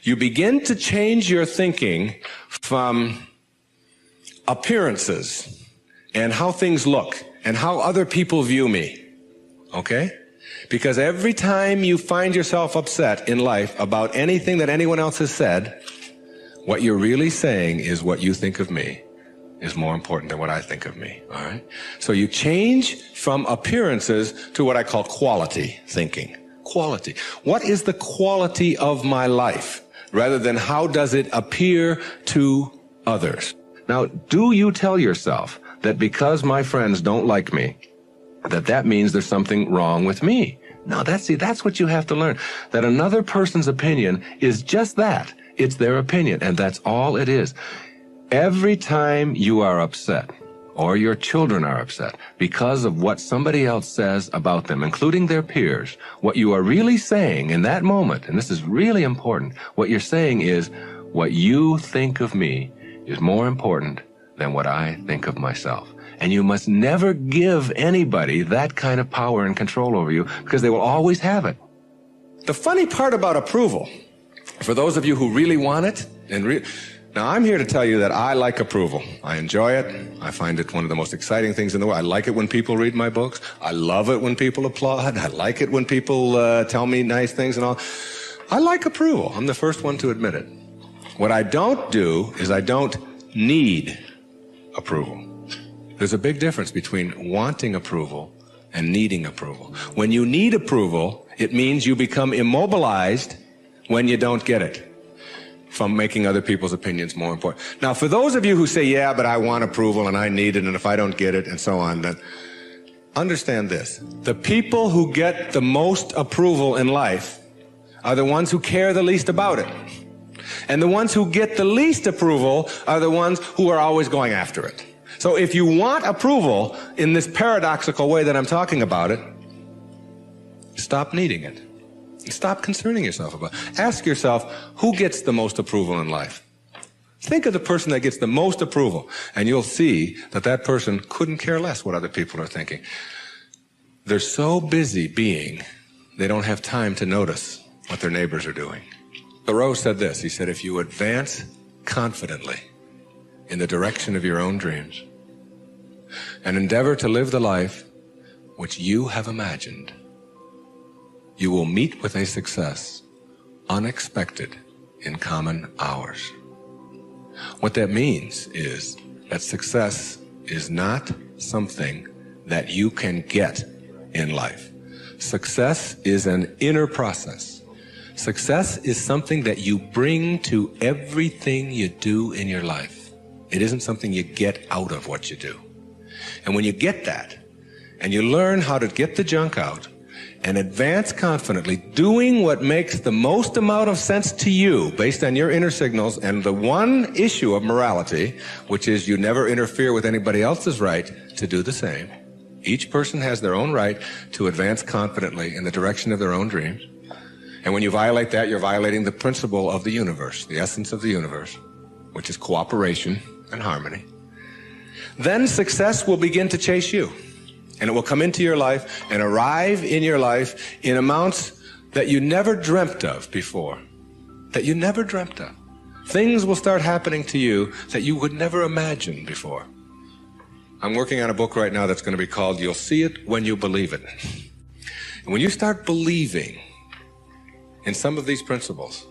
You begin to change your thinking from appearances and how things look and how other people view me, okay? Because every time you find yourself upset in life about anything that anyone else has said, what you're really saying is what you think of me is more important than what I think of me, all right? So you change from appearances to what I call quality thinking. Quality. What is the quality of my life, rather than how does it appear to others? Now, do you tell yourself that because my friends don't like me, that means there's something wrong with me? No, that's what you have to learn. That another person's opinion is just that. It's their opinion, and that's all it is. Every time you are upset, or your children are upset, because of what somebody else says about them, including their peers, what you are really saying in that moment, and this is really important, what you're saying is, what you think of me is more important than what I think of myself. And you must never give anybody that kind of power and control over you, because they will always have it. The funny part about approval, for those of you who really want it, now I'm here to tell you that I like approval. I enjoy it. I find it one of the most exciting things in the world. I like it when people read my books. I love it when people applaud. I like it when people tell me nice things and all. I like approval. I'm the first one to admit it. What I don't do is I don't need approval. There's a big difference between wanting approval and needing approval. When you need approval, it means you become immobilized when you don't get it, from making other people's opinions more important. Now, for those of you who say, yeah, but I want approval and I need it, and if I don't get it, and so on, then understand this. The people who get the most approval in life are the ones who care the least about it. And the ones who get the least approval are the ones who are always going after it. So if you want approval in this paradoxical way that I'm talking about it, stop needing it. Stop concerning yourself about it. Ask yourself, who gets the most approval in life? Think of the person that gets the most approval, and you'll see that that person couldn't care less what other people are thinking. They're so busy being, they don't have time to notice what their neighbors are doing. Thoreau said this. He said, if you advance confidently in the direction of your own dreams and endeavor to live the life which you have imagined, you will meet with a success unexpected in common hours. What that means is that success is not something that you can get in life. Success is an inner process. Success is something that you bring to everything you do in your life. It isn't something you get out of what you do. And when you get that, and you learn how to get the junk out, and advance confidently, doing what makes the most amount of sense to you based on your inner signals and the one issue of morality, which is you never interfere with anybody else's right to do the same. Each person has their own right to advance confidently in the direction of their own dreams. And when you violate that, you're violating the principle of the universe, the essence of the universe, which is cooperation and harmony. Then success will begin to chase you. And it will come into your life and arrive in your life in amounts that you never dreamt of before. That you never dreamt of. Things will start happening to you that you would never imagine before. I'm working on a book right now that's going to be called You'll See It When You Believe It. And when you start believing in some of these principles,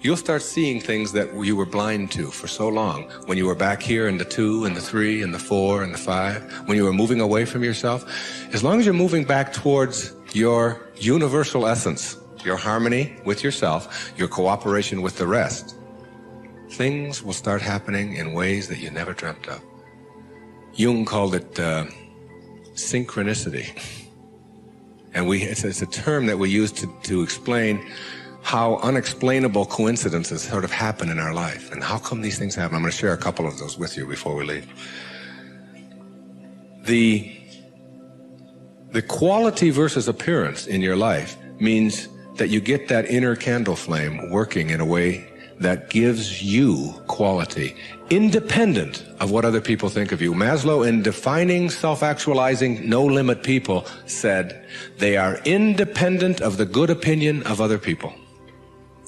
you'll start seeing things that you were blind to for so long. When you were back here in the 2 and the 3 and the 4 and the 5, when you were moving away from yourself, as long as you're moving back towards your universal essence, your harmony with yourself, your cooperation with the rest, things will start happening in ways that you never dreamt of. Jung called it synchronicity. And it's a term that we use to explain how unexplainable coincidences sort of happen in our life. And how come these things happen? I'm going to share a couple of those with you before we leave. The quality versus appearance in your life means that you get that inner candle flame working in a way that gives you quality, independent of what other people think of you. Maslow, in defining self-actualizing, no-limit people, said they are independent of the good opinion of other people.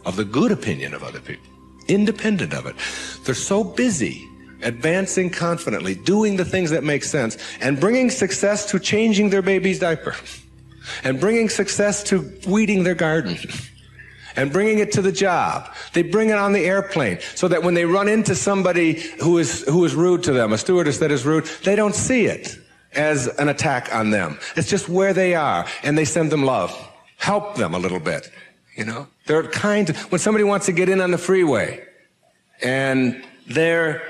of the good opinion of other people, independent of it. They're so busy advancing confidently, doing the things that make sense, and bringing success to changing their baby's diaper, and bringing success to weeding their garden, and bringing it to the job. They bring it on the airplane so that when they run into somebody who is rude to them, a stewardess that is rude, they don't see it as an attack on them. It's just where they are, and they send them love. Help them a little bit, you know. They're kind. When somebody wants to get in on the freeway, and they're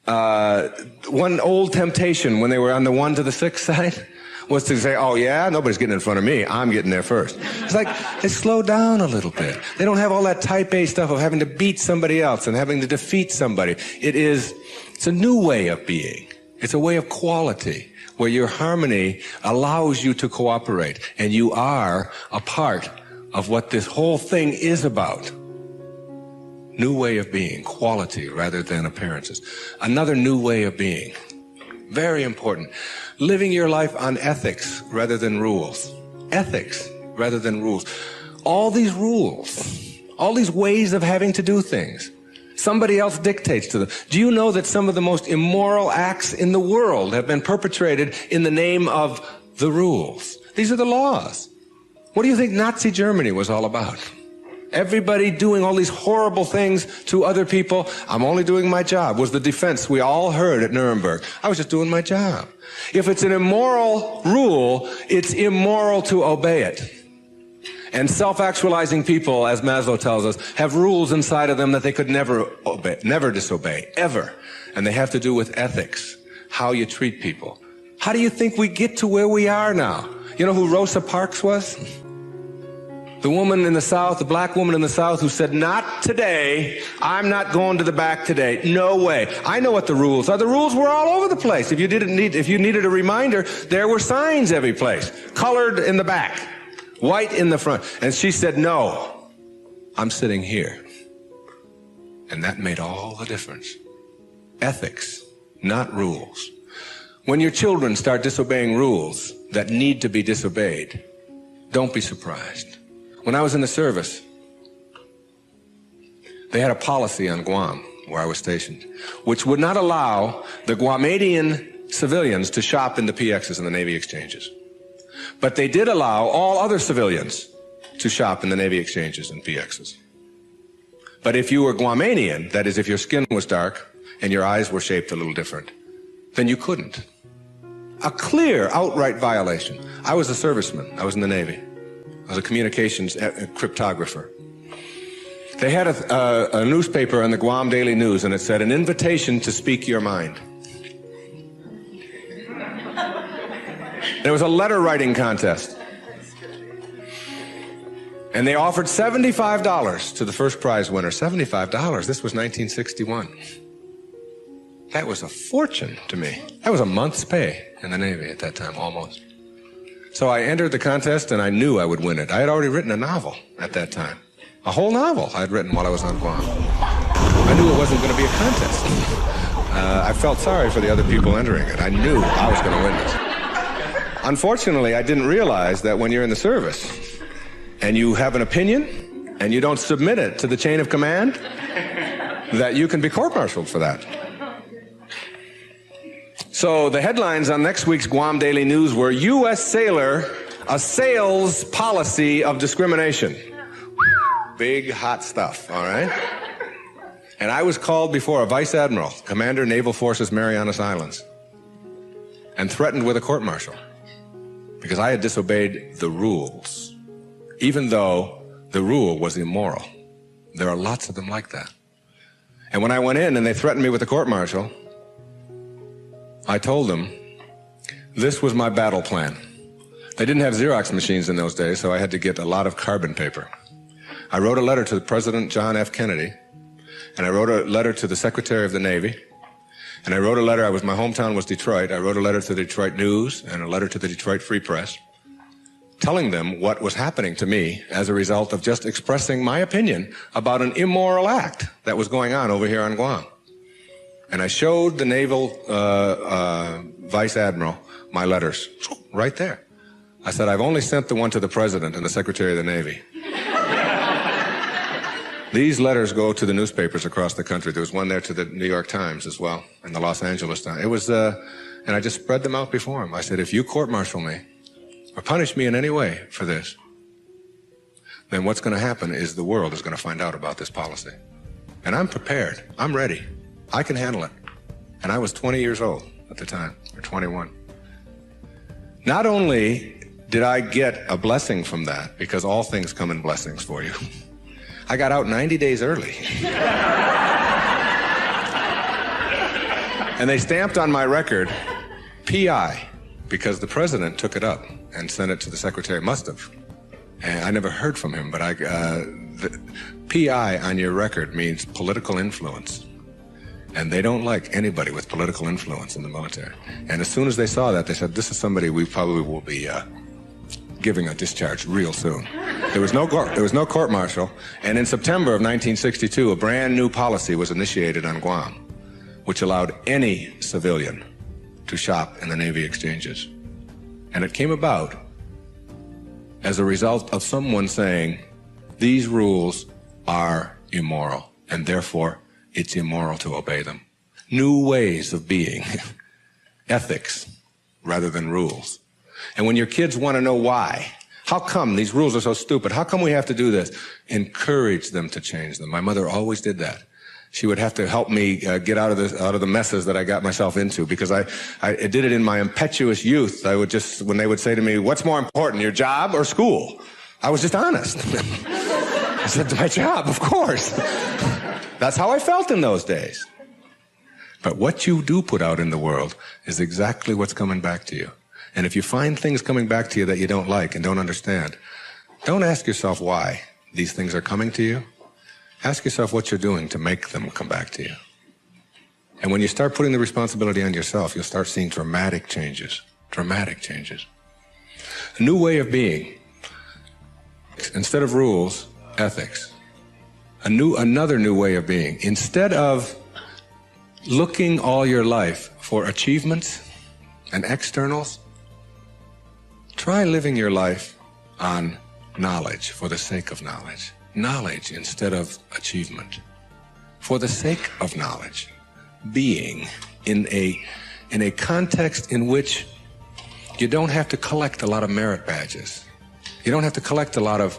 one old temptation when they were on the 1 to the 6 side was to say, oh yeah, nobody's getting in front of me, I'm getting there first. It's like, they slow down a little bit. They don't have all that type A stuff of having to beat somebody else and having to defeat somebody. It's a new way of being. It's a way of quality, where your harmony allows you to cooperate, and you are a part of what this whole thing is about. New way of being, quality rather than appearances. Another new way of being, very important. Living your life on ethics rather than rules. Ethics rather than rules. All these rules, all these ways of having to do things, somebody else dictates to them. Do you know that some of the most immoral acts in the world have been perpetrated in the name of the rules? These are the laws. What do you think Nazi Germany was all about? Everybody doing all these horrible things to other people. I'm only doing my job, was the defense we all heard at Nuremberg. I was just doing my job. If it's an immoral rule, it's immoral to obey it. And self-actualizing people, as Maslow tells us, have rules inside of them that they could never obey, never disobey, ever. And they have to do with ethics, how you treat people. How do you think we get to where we are now? You know who Rosa Parks was? The woman in the South, the black woman in the South who said, not today, I'm not going to the back today. No way. I know what the rules are. The rules were all over the place. If you needed a reminder, there were signs every place. Colored in the back, white in the front. And she said, no, I'm sitting here. And that made all the difference. Ethics, not rules. When your children start disobeying rules that need to be disobeyed, don't be surprised. When I was in the service, they had a policy on Guam, where I was stationed, which would not allow the Guamanian civilians to shop in the PXs and the Navy exchanges. But they did allow all other civilians to shop in the Navy exchanges and PXs. But if you were Guamanian, that is, if your skin was dark and your eyes were shaped a little different, then you couldn't. A clear, outright violation. I was a serviceman. I was in the Navy. I was a communications cryptographer. They had a newspaper on the Guam Daily News, and it said, an invitation to speak your mind. There was a letter writing contest. And they offered $75 to the first prize winner. $75. This was 1961. That was a fortune to me. That was a month's pay in the Navy at that time, almost. So I entered the contest, and I knew I would win it. I had already written a novel at that time. A whole novel I had written while I was on Guam. I knew it wasn't going to be a contest. I felt sorry for the other people entering it. I knew I was going to win this. Unfortunately, I didn't realize that when you're in the service and you have an opinion and you don't submit it to the chain of command, that you can be court-martialed for that. So the headlines on next week's Guam Daily News were, U.S. sailor assails policy of discrimination. Big, hot stuff, all right? And I was called before a vice admiral, Commander Naval Forces Marianas Islands, and threatened with a court-martial because I had disobeyed the rules, even though the rule was immoral. There are lots of them like that. And when I went in and they threatened me with a court-martial, I told them this was my battle plan. They didn't have Xerox machines in those days, so I had to get a lot of carbon paper. I wrote a letter to President John F. Kennedy, and I wrote a letter to the Secretary of the Navy, and I wrote a letter, my hometown was Detroit, I wrote a letter to the Detroit News and a letter to the Detroit Free Press, telling them what was happening to me as a result of just expressing my opinion about an immoral act that was going on over here on Guam. And I showed the naval vice admiral my letters, right there. I said, I've only sent the one to the president and the Secretary of the Navy. These letters go to the newspapers across the country. There was one there to the New York Times as well, and the Los Angeles Times. It was, and I just spread them out before him. I said, if you court-martial me or punish me in any way for this, then what's going to happen is the world is going to find out about this policy. And I'm prepared. I'm ready. I can handle it. And I was 20 years old at the time, or 21. Not only did I get a blessing from that, because all things come in blessings for you, I got out 90 days early. And they stamped on my record, PI, because the president took it up and sent it to the secretary. Must have. And I never heard from him, but the PI on your record means political influence. And they don't like anybody with political influence in the military. And as soon as they saw that, they said, this is somebody we probably will be giving a discharge real soon. There was no court-martial. And in September of 1962, a brand new policy was initiated on Guam, which allowed any civilian to shop in the Navy exchanges. And it came about as a result of someone saying, these rules are immoral, and therefore it's immoral to obey them. New ways of being, ethics rather than rules. And when your kids want to know why, how come these rules are so stupid? How come we have to do this? Encourage them to change them. My mother always did that. She would have to help me get out of the messes that I got myself into, because I did it in my impetuous youth. I would just, when they would say to me, what's more important, your job or school? I was just honest. I said, my job, of course. That's how I felt in those days. But what you do put out in the world is exactly what's coming back to you. And if you find things coming back to you that you don't like and don't understand, don't ask yourself why these things are coming to you. Ask yourself what you're doing to make them come back to you. And when you start putting the responsibility on yourself, you'll start seeing dramatic changes. Dramatic changes. A new way of being. Instead of rules, ethics. Another new way of being. Instead of looking all your life for achievements and externals, try living your life on knowledge for the sake of knowledge. Knowledge instead of achievement. For the sake of knowledge. Being in a context in which you don't have to collect a lot of merit badges. You don't have to collect a lot of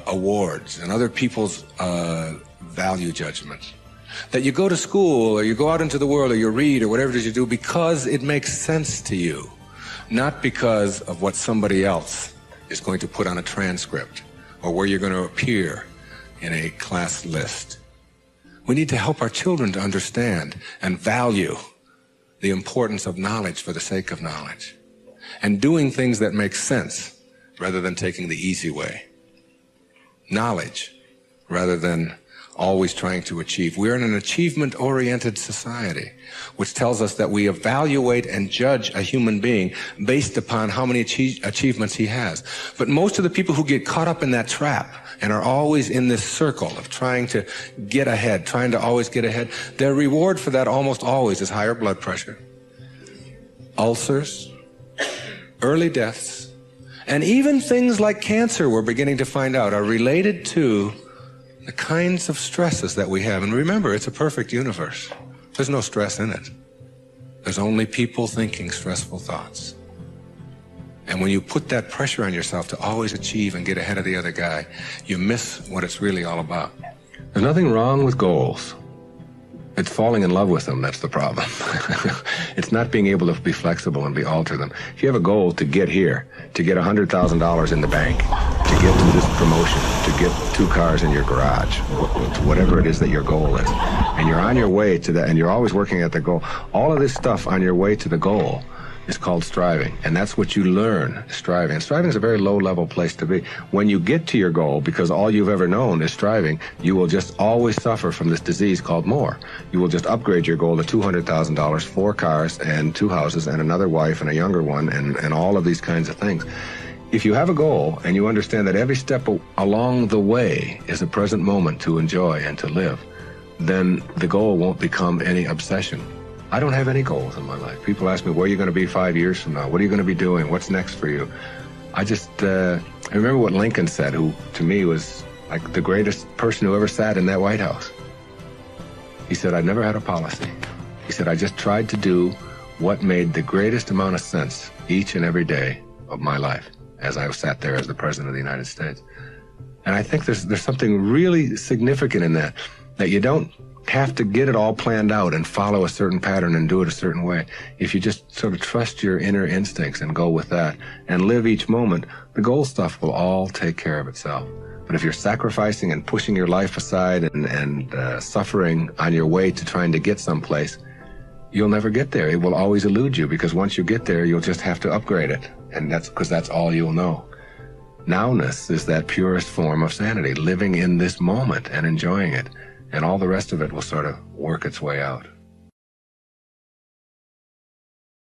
awards and other people's value judgments. That you go to school or you go out into the world or you read or whatever it is you do because it makes sense to you, not because of what somebody else is going to put on a transcript or where you're going to appear in a class list. We need to help our children to understand and value the importance of knowledge for the sake of knowledge and doing things that make sense rather than taking the easy way. Knowledge rather than always trying to achieve. We're in an achievement-oriented society, which tells us that we evaluate and judge a human being based upon how many achievements he has. But most of the people who get caught up in that trap and are always in this circle of trying to get ahead, trying to always get ahead, their reward for that almost always is higher blood pressure, ulcers, early deaths, and even things like cancer, we're beginning to find out, are related to the kinds of stresses that we have. And remember, it's a perfect universe. There's no stress in it. There's only people thinking stressful thoughts. And when you put that pressure on yourself to always achieve and get ahead of the other guy, you miss what it's really all about. There's nothing wrong with goals. It's falling in love with them that's the problem. It's not being able to be flexible and alter them. If you have a goal to get here, to get $100,000 in the bank, to get to this promotion, to get 2 cars in your garage, whatever it is that your goal is, and you're on your way to that, and you're always working at the goal, all of this stuff on your way to the goal is called striving, and that's what you learn, striving. And striving is a very low-level place to be. When you get to your goal, because all you've ever known is striving, you will just always suffer from this disease called more. You will just upgrade your goal to $200,000, 4 cars and 2 houses and another wife and a younger one and all of these kinds of things. If you have a goal and you understand that every step along the way is a present moment to enjoy and to live, then the goal won't become any obsession. I don't have any goals in my life. People ask me, where are you going to be 5 years from now? What are you going to be doing? What's next for you? I remember what Lincoln said, who to me was like the greatest person who ever sat in that White House. He said, I never had a policy. He said, I just tried to do what made the greatest amount of sense each and every day of my life as I sat there as the President of the United States. And I think there's something really significant in that you don't have to get it all planned out and follow a certain pattern and do it a certain way. If you just sort of trust your inner instincts and go with that and live each moment, the goal stuff will all take care of itself. But if you're sacrificing and pushing your life aside and suffering on your way to trying to get someplace, you'll never get there. It will always elude you, because once you get there, you'll just have to upgrade it. And that's because that's all you'll know. Nowness is that purest form of sanity, living in this moment and enjoying it. And all the rest of it will sort of work its way out.